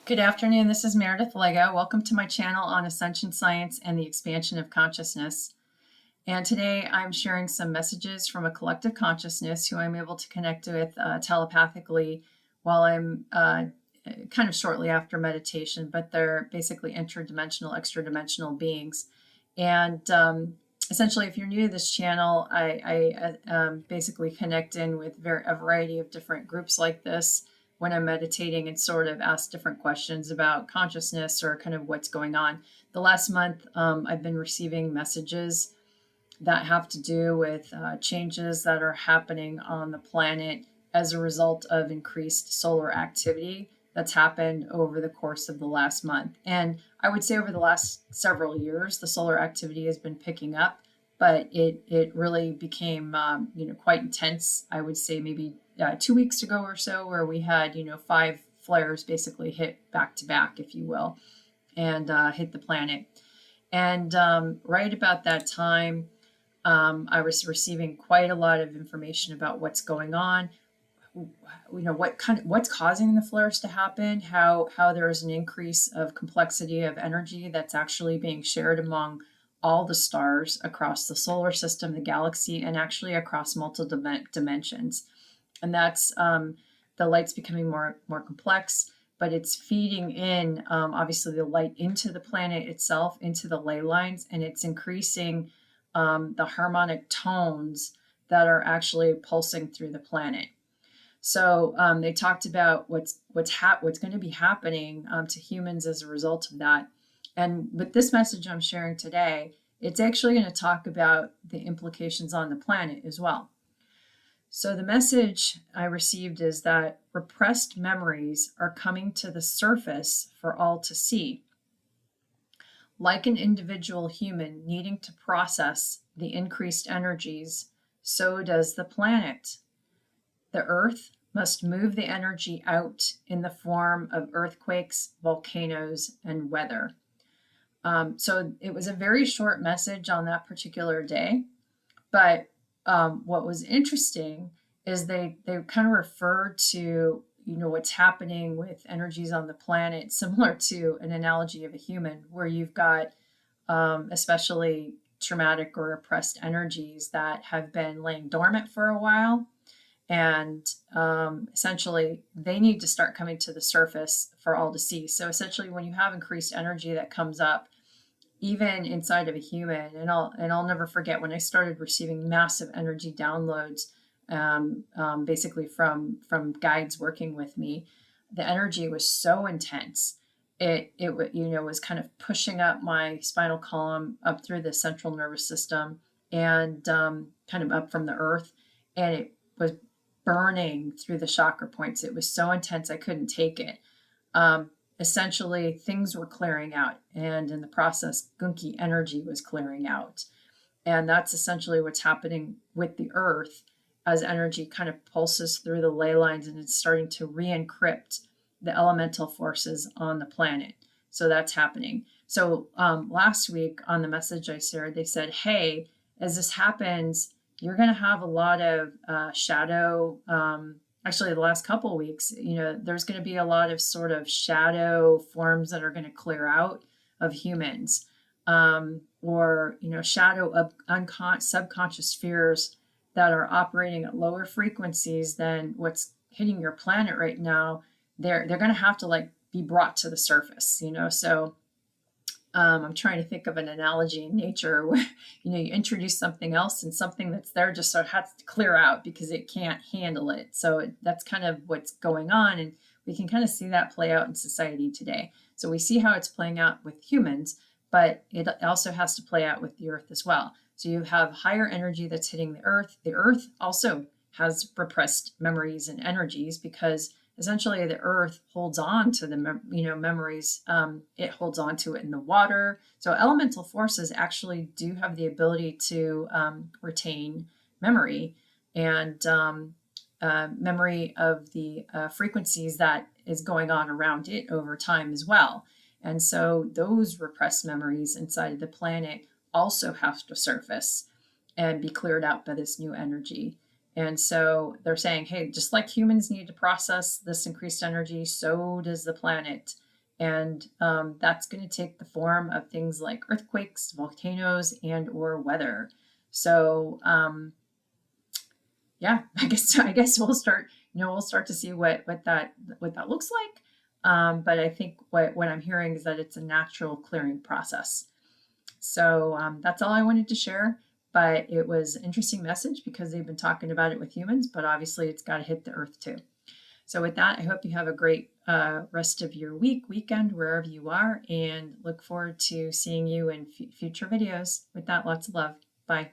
Good afternoon. This is Meredith Lego. Welcome to my channel on Ascension Science and the expansion of consciousness. And today I'm sharing some messages from a collective consciousness who I'm able to connect with telepathically while I'm kind of shortly after meditation, but they're basically interdimensional, extra dimensional beings. And essentially, if you're new to this channel, I basically connect in with a variety of different groups like this when I'm meditating and sort of ask different questions about consciousness or kind of what's going on. The last month, I've been receiving messages that have to do with changes that are happening on the planet as a result of increased solar activity that's happened over the course of the last month. And I would say over the last several years, the solar activity has been picking up, but it really became quite intense. I would say maybe 2 weeks ago or so, where we had 5 flares basically hit back to back, if you will, and hit the planet. And right about that time, I was receiving quite a lot of information about what's going on, what's causing the flares to happen, how there is an increase of complexity of energy that's actually being shared among all the stars across the solar system, the galaxy, and actually across multiple dimensions. And that's the light's becoming more complex, but it's feeding in obviously the light into the planet itself, into the ley lines, and it's increasing the harmonic tones that are actually pulsing through the planet. So they talked about what's going to be happening to humans as a result of that. And with this message I'm sharing today, it's actually going to talk about the implications on the planet as well. So the message I received is that repressed memories are coming to the surface for all to see. Like an individual human needing to process the increased energies, so does the planet. The Earth must move the energy out in the form of earthquakes, volcanoes, and weather. So it was a very short message on that particular day, but what was interesting is they kind of referred to what's happening with energies on the planet, similar to an analogy of a human, where you've got especially traumatic or oppressed energies that have been laying dormant for a while. And essentially, they need to start coming to the surface for all to see. So essentially, when you have increased energy that comes up, even inside of a human, and I'll never forget when I started receiving massive energy downloads, basically from guides working with me. The energy was so intense. It was kind of pushing up my spinal column, up through the central nervous system, and kind of up from the earth, and it was burning through the chakra points. It was so intense I couldn't take it. Essentially, things were clearing out, and in the process, gunky energy was clearing out. And that's essentially what's happening with the earth as energy kind of pulses through the ley lines, and it's starting to re-encrypt the elemental forces on the planet. So that's happening. So last week on the message I shared, they said, hey, as this happens, you're going to have a lot of shadow. Actually, the last couple of weeks, there's going to be a lot of sort of shadow forms that are going to clear out of humans, or shadow of subconscious fears that are operating at lower frequencies than what's hitting your planet right now. They're going to have to be brought to the surface. So I'm trying to think of an analogy in nature where you introduce something else, and something that's there just sort of has to clear out because it can't handle it. So that's kind of what's going on, and we can kind of see that play out in society today. So we see how it's playing out with humans, but it also has to play out with the earth as well. So you have higher energy that's hitting the earth. The earth also has repressed memories and energies, because essentially the earth holds on to the memories. It holds on to it in the water. So elemental forces actually do have the ability to retain memory, and memory of the frequencies that is going on around it over time as well. And so those repressed memories inside of the planet also have to surface and be cleared out by this new energy. And so they're saying, hey, just like humans need to process this increased energy, so does the planet. And that's going to take the form of things like earthquakes, volcanoes, and or weather. So yeah, I guess we'll start, we'll start to see what that looks like. But I think what I'm hearing is that it's a natural clearing process. So that's all I wanted to share. But it was an interesting message because they've been talking about it with humans, but obviously it's got to hit the earth too. So with that, I hope you have a great rest of your weekend, wherever you are, and look forward to seeing you in future videos. With that, lots of love. Bye.